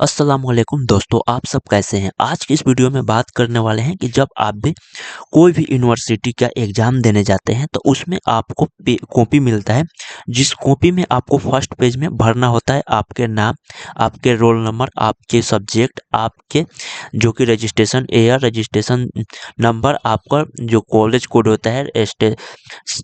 अस्सलाम वालेकुम दोस्तों, आप सब कैसे हैं। आज की इस वीडियो में बात करने वाले हैं कि जब आप भी कोई भी यूनिवर्सिटी का एग्ज़ाम देने जाते हैं तो उसमें आपको कॉपी मिलता है। जिस कॉपी में आपको फर्स्ट पेज में भरना होता है आपके नाम, आपके रोल नंबर, आपके सब्जेक्ट, आपके जो कि रजिस्ट्रेशन ईयर, रजिस्ट्रेशन नंबर, आपका जो कॉलेज कोड होता है,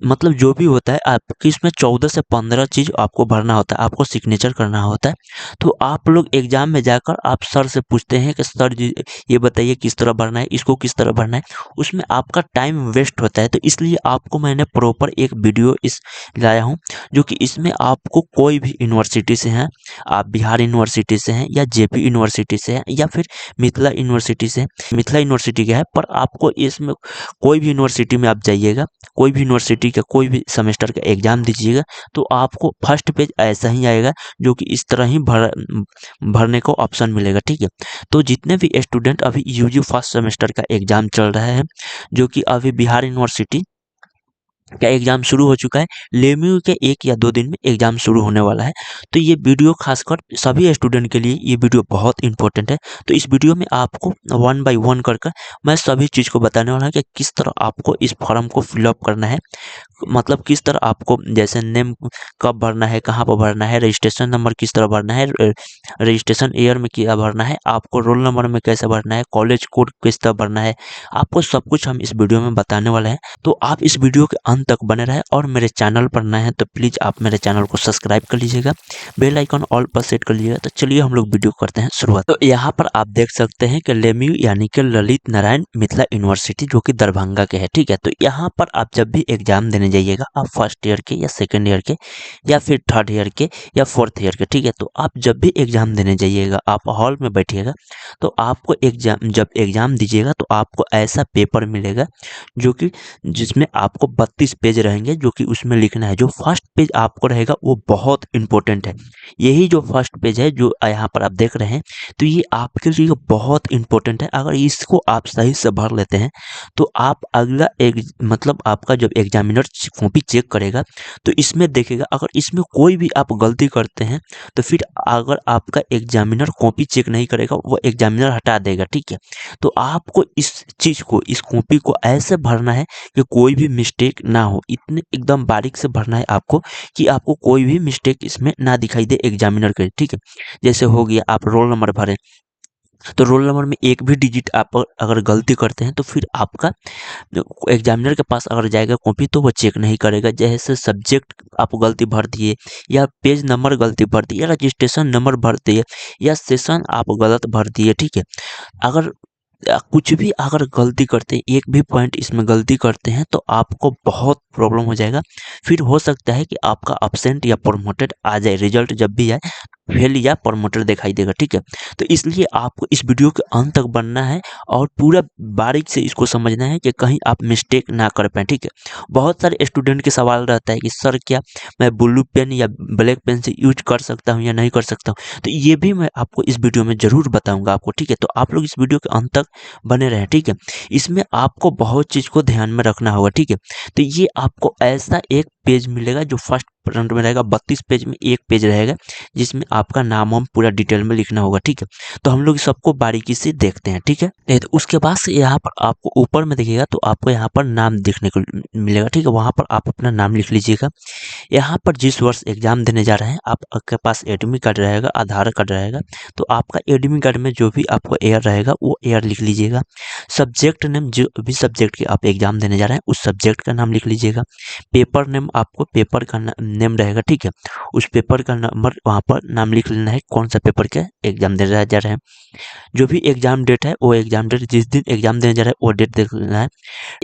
मतलब जो भी होता है आपकी इसमें 14 से 15 चीज़ आपको भरना होता है, आपको सिग्नेचर करना होता है। तो आप लोग एग्ज़ाम में जाकर आप सर से पूछते हैं कि सर जी ये बताइए किस तरह भरना है, इसको किस तरह भरना है। उसमें आपका टाइम वेस्ट होता है, तो इसलिए आपको मैंने प्रॉपर एक वीडियो इस लाया हूँ, जो कि इसमें आपको कोई भी यूनिवर्सिटी से हैं, आप बिहार यूनिवर्सिटी से हैं या जेपी यूनिवर्सिटी से हैं या फिर मिथिला यूनिवर्सिटी से हैं। मिथिला यूनिवर्सिटी का है, पर आपको इसमें कोई भी यूनिवर्सिटी में आप जाइएगा, कोई भी यूनिवर्सिटी का कोई भी सेमेस्टर का एग्ज़ाम दीजिएगा, तो आपको फर्स्ट पेज ऐसा ही आएगा, जो कि इस तरह ही भरने को ऑप्शन मिलेगा, ठीक है। तो जितने भी स्टूडेंट अभी यूजी फर्स्ट सेमेस्टर का एग्ज़ाम चल रहा है, जो कि अभी बिहार यूनिवर्सिटी का एग्ज़ाम शुरू हो चुका है, लेम्यू के 1 या 2 दिन में एग्ज़ाम शुरू होने वाला है। तो ये वीडियो खासकर सभी स्टूडेंट के लिए ये वीडियो बहुत इंपॉर्टेंट है। तो इस वीडियो में आपको वन बाय वन कर मैं सभी चीज़ को बताने वाला हूँ कि किस तरह आपको इस फॉर्म को फिलअप करना है, मतलब किस तरह आपको जैसे नेम कब भरना है, कहाँ पर भरना है, रजिस्ट्रेशन नंबर किस तरह भरना है, रजिस्ट्रेशन ईयर में क्या भरना है, आपको रोल नंबर में कैसे भरना है, कॉलेज कोड किस तरह भरना है, आपको सब कुछ हम इस वीडियो में बताने वाले हैं। तो आप इस वीडियो के अंत तक बने रहें और मेरे चैनल पर नए हैं तो प्लीज़ आप मेरे चैनल को सब्सक्राइब कर लीजिएगा, बेल आइकन ऑल पर सेट कर लीजिएगा। तो चलिए हम लोग वीडियो करते हैं शुरुआत। तो यहाँ पर आप देख सकते हैं कि लेम्यू यानी कि ललित नारायण मिथिला यूनिवर्सिटी, जो कि दरभंगा के है, ठीक है। तो यहाँ पर आप जब भी एग्जाम देने जाइएगा, आप फर्स्ट ईयर के या सेकेंड ईयर के या फिर थर्ड ईयर के या फोर्थ ईयर के, ठीक है। तो आप जब भी एग्जाम देने जाइएगा, आप हॉल में बैठिएगा, तो आपको एग्जाम जब एग्जाम दीजिएगा तो आपको ऐसा पेपर मिलेगा, जो कि जिसमें आपको 32 पेज रहेंगे, जो कि उसमें लिखना है। जो फर्स्ट पेज आपको रहेगा वो बहुत इंपॉर्टेंट है। यही जो फर्स्ट पेज है जो यहाँ पर आप देख रहे हैं, तो ये आपके लिए बहुत इंपॉर्टेंट है। अगर इसको आप सही से भर लेते हैं तो आप अगला एक मतलब आपका जब एग्जामिनर कॉपी चेक करेगा तो इसमें देखेगा, अगर इसमें कोई भी आप गलती करते हैं तो फिर अगर आपका एग्जामिनर कॉपी चेक नहीं करेगा, वो एग्जामिनर हटा देगा, ठीक है। तो आपको इस चीज़ को, इस कॉपी को ऐसे भरना है कि कोई भी मिस्टेक ना हो, इतने एकदम बारीक से भरना है आपको कि आपको कोई भी मिस्टेक इसमें ना दिखाई दे एग्जामिनर के, ठीक है। जैसे हो गया आप रोल नंबर भरें, तो रोल नंबर में एक भी डिजिट आप अगर गलती करते हैं तो फिर आपका एग्जामिनर के पास अगर जाएगा कॉपी तो वो चेक नहीं करेगा। जैसे सब्जेक्ट आप गलती भर दिए या पेज नंबर गलती भर दिए या रजिस्ट्रेशन नंबर भर दिए या सेशन आप गलत भर दिए, ठीक है। अगर कुछ भी अगर गलती करते हैं, एक भी पॉइंट इसमें गलती करते हैं तो आपको बहुत प्रॉब्लम हो जाएगा। फिर हो सकता है कि आपका अब्सेंट या प्रमोटेड आ जाए, रिजल्ट जब भी आए फेल या प्रमोटेड दिखाई देगा, ठीक है। तो इसलिए आपको इस वीडियो के अंत तक बनना है और पूरा बारीक से इसको समझना है कि कहीं आप मिस्टेक ना कर पाएँ, ठीक है। बहुत सारे स्टूडेंट के सवाल रहता है कि सर क्या मैं ब्लू पेन या ब्लैक पेन से यूज कर सकता हूँ या नहीं कर सकता हूँ, तो ये भी मैं आपको इस वीडियो में ज़रूर बताऊँगा आपको, ठीक है। तो आप लोग इस वीडियो के अंत तक बने रहें, ठीक है। इसमें आपको बहुत चीज़ को ध्यान में रखना होगा, ठीक है। तो ये आपको ऐसा एक पेज मिलेगा जो फर्स्ट फ्रंट में रहेगा, 32 पेज में एक पेज रहेगा जिसमें आपका नाम हम पूरा डिटेल में लिखना होगा, ठीक है। तो हम लोग सबको बारीकी से देखते हैं, ठीक है। तो उसके बाद से यहाँ पर आपको ऊपर में देखिएगा तो आपको यहाँ पर नाम देखने को मिलेगा, ठीक है। वहाँ पर आप अपना नाम लिख लीजिएगा। यहाँ पर जिस वर्ष एग्जाम देने जा रहे हैं आपके पास एडमिट कार्ड रहेगा, आधार कार्ड रहेगा, तो आपका एडमिट कार्ड में जो भी आपको ईयर रहेगा वो ईयर लिख लीजिएगा। सब्जेक्ट नेम, जो भी सब्जेक्ट के आप एग्जाम देने जा रहे हैं उस सब्जेक्ट का नाम लिख लीजिएगा। पेपर नेम, आपको पेपर का नेम रहेगा, ठीक है। उस पेपर का नंबर वहाँ पर नाम लिख लेना है, कौन सा पेपर का एग्जाम देने जा रहे हैं। जो भी एग्जाम डेट है वो एग्जाम डेट, जिस दिन एग्जाम देने जा रहे हैं वो डेट देख लेना है।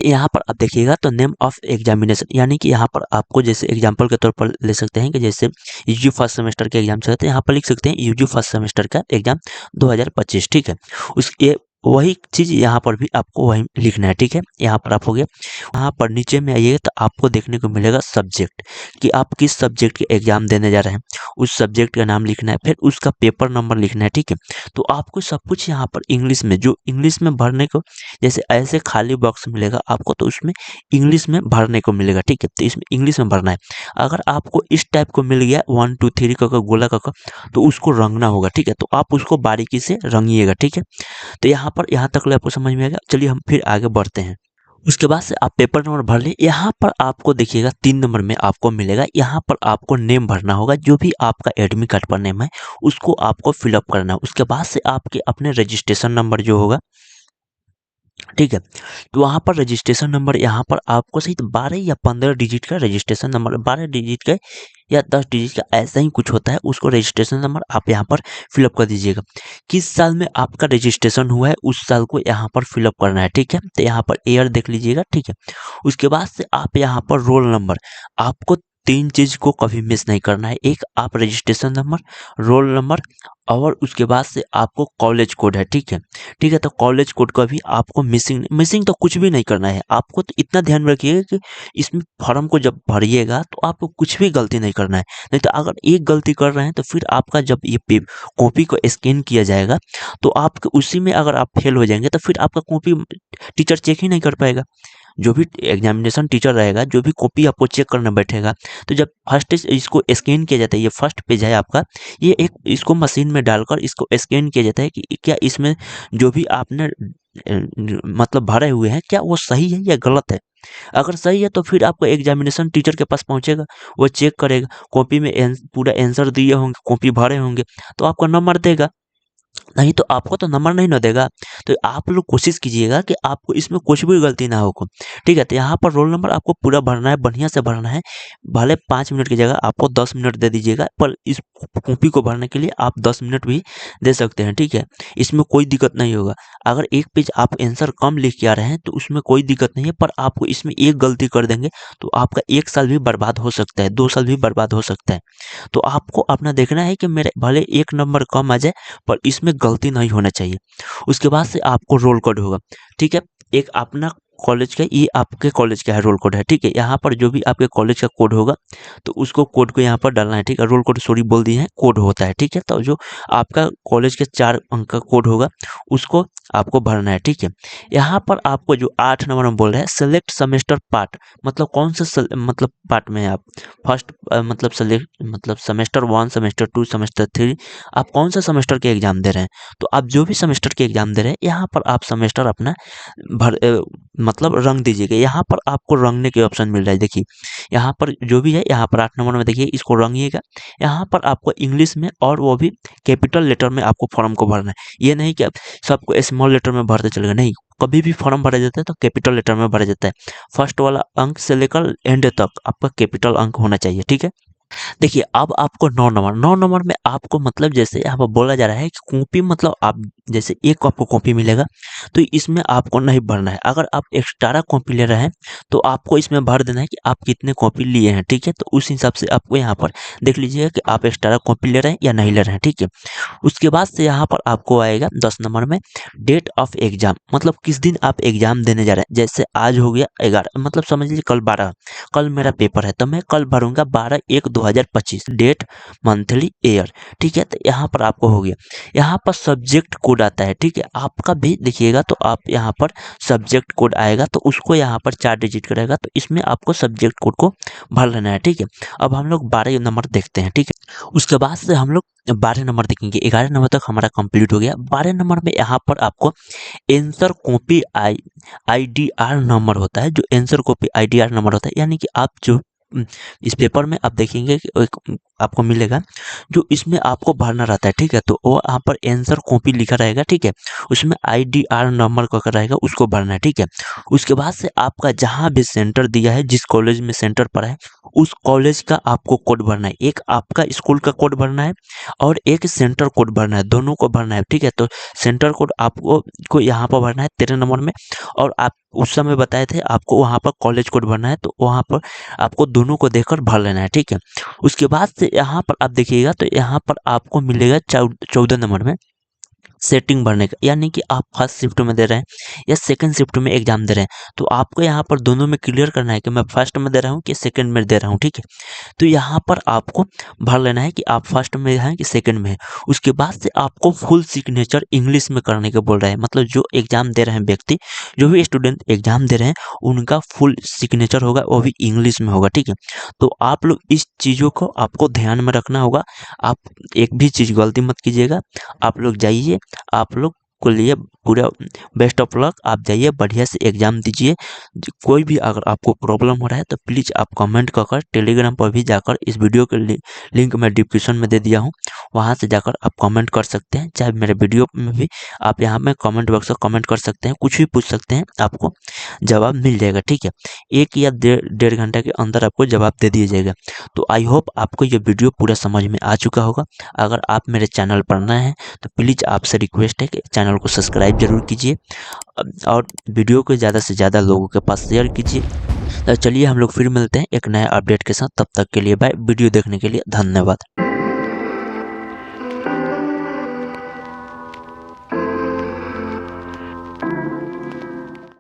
यहाँ पर आप देखिएगा तो नेम ऑफ एग्जामिनेशन, यानी कि यहाँ पर आपको जैसे एग्जांपल के तौर पर ले सकते हैं कि जैसे यूजी फर्स्ट सेमेस्टर के एग्जाम चलते हैं, यहाँ पर लिख सकते हैं यूजी फर्स्ट सेमेस्टर का एग्जाम 2025, ठीक है। उसके वही चीज़ यहाँ पर भी आपको वही लिखना है, ठीक है। यहाँ पर आप हो गया, वहाँ पर नीचे में आइएगा तो आपको देखने को मिलेगा सब्जेक्ट, कि आप किस सब्जेक्ट के एग्जाम देने जा रहे हैं। उस सब्जेक्ट का नाम लिखना है, फिर उसका पेपर नंबर लिखना है, ठीक है। तो आपको सब कुछ यहाँ पर इंग्लिश में, जो इंग्लिश में भरने को, जैसे ऐसे खाली बॉक्स मिलेगा आपको तो उसमें इंग्लिश में भरने को मिलेगा, ठीक है। तो इसमें इंग्लिश में भरना है। अगर आपको इस टाइप को मिल गया 1 2 3 का गोला का तो उसको रंगना होगा, ठीक है। तो आप उसको बारीकी से रंगिएगा, ठीक है। तो यहाँ तक ले आपको समझ में आ गया। चलिए हम फिर आगे बढ़ते हैं। उसके बाद से आप पेपर नंबर भर लिए। यहाँ पर आपको देखिएगा 3 नंबर में आपको मिलेगा, यहाँ पर आपको नेम भरना होगा, जो भी आपका एडमिट कार्ड पर नेम है उसको आपको फिलअप करना है। उसके बाद से आपके अपने रजिस्ट्रेशन नंबर जो होगा, ठीक है। तो वहाँ पर रजिस्ट्रेशन नंबर, यहाँ पर आपको सही 12 या 15 डिजिट का रजिस्ट्रेशन नंबर, 12 डिजिट का या 10 डिजिट का ऐसा ही कुछ होता है, उसको रजिस्ट्रेशन नंबर आप यहाँ पर फिलअप कर दीजिएगा। किस साल में आपका रजिस्ट्रेशन हुआ है उस साल को यहाँ पर फिलअप करना है, ठीक है। तो यहाँ पर ईयर देख लीजिएगा, ठीक है। उसके बाद से आप यहाँ पर रोल नंबर, आपको 3 चीज को कभी मिस नहीं करना है। एक आप रजिस्ट्रेशन नंबर, रोल नंबर और उसके बाद से आपको कॉलेज कोड है, ठीक है। ठीक है, तो कॉलेज कोड का भी आपको मिसिंग मिसिंग तो कुछ भी नहीं करना है। आपको तो इतना ध्यान रखिएगा कि इसमें फॉर्म को जब भरिएगा तो आपको कुछ भी गलती नहीं करना है। नहीं तो अगर एक गलती कर रहे हैं तो फिर आपका जब ये कॉपी को स्कैन किया जाएगा तो आपके उसी में अगर आप फेल हो जाएंगे तो फिर आपका कॉपी टीचर चेक ही नहीं कर पाएगा। जो भी एग्जामिनेशन टीचर रहेगा, जो भी कॉपी आपको चेक करने बैठेगा, तो जब फर्स्ट इसको स्कैन किया जाता है, ये फर्स्ट पेज है आपका, ये एक इसको मशीन में डालकर इसको स्कैन किया जाता है कि क्या इसमें जो भी आपने मतलब भरे हुए हैं क्या वो सही है या गलत है। अगर सही है तो फिर आपको एग्जामिनेशन टीचर के पास पहुंचेगा, वो चेक करेगा, कॉपी में पूरा आंसर दिए होंगे, कॉपी भरे होंगे तो आपको नंबर देगा, नहीं तो आपको तो नंबर नहीं ना देगा। तो आप लोग कोशिश कीजिएगा कि आपको इसमें कुछ भी गलती ना हो। ठीक है, तो यहाँ पर रोल नंबर आपको पूरा भरना है, बढ़िया से भरना है। भले 5 मिनट की जगह आपको 10 मिनट दे दीजिएगा, पर इस कॉपी को भरने के लिए आप 10 मिनट भी दे सकते हैं, ठीक है। इसमें कोई दिक्कत नहीं होगा। अगर एक पेज आप आंसर कम लिख के आ रहे हैं तो उसमें कोई दिक्कत नहीं है, पर आपको इसमें एक गलती कर देंगे तो आपका 1 साल भी बर्बाद हो सकता है, 2 साल भी बर्बाद हो सकता है। तो आपको अपना देखना है कि मेरे भले 1 नंबर कम आ जाए पर इसमें गलती नहीं होना चाहिए। उसके बाद से आपको रोल कोड होगा, ठीक है। एक अपना कॉलेज का, ये आपके कॉलेज का है रोल कोड है, ठीक है। यहाँ पर जो भी आपके कॉलेज का कोड होगा तो उसको कोड को यहाँ पर डालना है, ठीक है। रोल कोड सॉरी बोल दिए हैं, कोड होता है, ठीक है। तो जो आपका कॉलेज के 4 अंक का कोड होगा उसको आपको भरना है, ठीक है। यहाँ पर आपको जो 8 नंबर में बोल रहे हैं सेलेक्ट सेमेस्टर पार्ट, मतलब कौन सा मतलब पार्ट में है आप, फर्स्ट मतलब सेलेक्ट मतलब सेमेस्टर 1, सेमेस्टर 2, सेमेस्टर 3, आप कौन सा सेमेस्टर के एग्जाम दे रहे हैं। तो आप जो भी सेमेस्टर के एग्जाम दे रहे हैं यहाँ पर आप सेमेस्टर अपना मतलब रंग दीजिएगा। यहाँ पर आपको रंगने के ऑप्शन मिल रहा है, देखिए यहाँ पर जो भी है, यहाँ पर 8 नंबर में देखिए इसको रंगिएगा। यहाँ पर आपको इंग्लिश में और वो भी कैपिटल लेटर में आपको फॉर्म को भरना है। ये नहीं कि आप सबको स्मॉल लेटर में भरते चलेगा, नहीं। कभी भी फॉर्म भरा जाता है तो कैपिटल लेटर में भरा जाता है। फर्स्ट वाला अंक से लेकर एंड तक आपका कैपिटल अंक होना चाहिए, ठीक है। देखिए अब आपको 9 नंबर में आपको मतलब जैसे यहाँ पर बोला जा रहा है कि कॉपी मतलब आप जैसे एक आपको कॉपी मिलेगा तो इसमें आपको नहीं भरना है। अगर आप एक्स्ट्रा कॉपी ले रहे हैं तो आपको इसमें भर देना है कि आप कितने कॉपी लिए हैं, ठीक है। तो उस हिसाब से आपको यहाँ पर देख लीजिएगा कि आप एक्स्ट्रा कॉपी ले रहे हैं या नहीं ले रहे हैं, ठीक है। उसके बाद से यहाँ पर आपको आएगा 10 नंबर में डेट ऑफ एग्जाम, मतलब किस दिन आप एग्जाम देने जा रहे हैं। जैसे आज हो गया 11, मतलब समझ लीजिए कल 12, कल मेरा पेपर है तो मैं कल भरूंगा 12/1/2025, डेट मंथली ईयर, ठीक है। तो यहाँ पर आपको हो गया। यहाँ पर सब्जेक्ट कोड आता है, ठीक है। आपका भी देखिएगा तो आप यहाँ पर सब्जेक्ट कोड आएगा तो उसको यहाँ पर 4 डिजिट का रहेगा, तो इसमें आपको सब्जेक्ट कोड को भर लेना है, ठीक है। अब हम लोग 12 नंबर देखते हैं, ठीक है। उसके बाद से हम लोग 12 नंबर देखेंगे। 11 नंबर तक हमारा कंप्लीट हो गया। 12 नंबर में यहाँ पर आपको आंसर कॉपी आईडीआर नंबर होता है, जो आंसर कॉपी आईडीआर नंबर होता है, यानी कि आप जो इस पेपर में आप देखेंगे कि एक आपको मिलेगा जो इसमें आपको भरना रहता है, ठीक है। तो वो यहाँ पर आंसर कॉपी लिखा रहेगा, ठीक है। उसमें आईडीआर नंबर का रहेगा, उसको भरना है, ठीक है। उसके बाद से आपका जहाँ भी सेंटर दिया है, जिस कॉलेज में सेंटर पड़ा है उस कॉलेज का आपको कोड भरना है। एक आपका स्कूल का कोड भरना है और एक सेंटर कोड भरना है, दोनों को भरना है, ठीक है। तो सेंटर कोड आपको यहाँ पर भरना है 13 नंबर में, और आप उस समय बताए थे आपको वहाँ पर कॉलेज कोड भरना है, तो वहाँ पर आपको दोनों को देखकर भर लेना है, ठीक है। उसके बाद से यहाँ पर आप देखिएगा तो यहाँ पर आपको मिलेगा 14 नंबर में सेटिंग भरने का, यानी कि आप फर्स्ट शिफ्ट में दे रहे हैं या सेकंड शिफ्ट में एग्जाम दे रहे हैं, तो आपको यहाँ पर दोनों में क्लियर करना है कि मैं फर्स्ट में दे रहा हूँ कि सेकंड में दे रहा हूँ। ठीक है, तो यहाँ पर आपको भर लेना है कि आप फर्स्ट में हैं कि सेकंड में है। उसके बाद से आपको फुल सिग्नेचर इंग्लिश में करने के बोल रहे हैं, मतलब जो एग्जाम दे रहे हैं व्यक्ति, जो भी स्टूडेंट एग्जाम दे रहे हैं, उनका फुल सिग्नेचर होगा, वो भी इंग्लिश में होगा। ठीक है, तो आप लोग इस चीज़ों को आपको ध्यान में रखना होगा। आप एक भी चीज़ गलती मत कीजिएगा। आप लोग जाइए, आप लोग को लिए पूरा बेस्ट ऑफ लक। आप जाइए, बढ़िया से एग्जाम दीजिए। कोई भी अगर आपको प्रॉब्लम हो रहा है तो प्लीज़ आप कमेंट कर टेलीग्राम पर भी जाकर, इस वीडियो के लिंक मैं डिस्क्रिप्शन में दे दिया हूँ, वहाँ से जाकर आप कमेंट कर सकते हैं। चाहे मेरे वीडियो में भी आप यहाँ में कमेंट बॉक्स में कमेंट कर सकते हैं, कुछ भी पूछ सकते हैं, आपको जवाब मिल जाएगा। ठीक है, 1 या डेढ़ घंटे के अंदर आपको जवाब दे दिया जाएगा। तो आई होप आपको ये वीडियो पूरा समझ में आ चुका होगा। अगर आप मेरे चैनल पर नए हैं तो प्लीज़ आपसे रिक्वेस्ट है कि चैनल को सब्सक्राइब जरूर कीजिए और वीडियो को ज़्यादा से ज़्यादा लोगों के पास शेयर कीजिए। तो चलिए हम लोग फिर मिलते हैं एक नया अपडेट के साथ, तब तक के लिए बाय। वीडियो देखने के लिए धन्यवाद।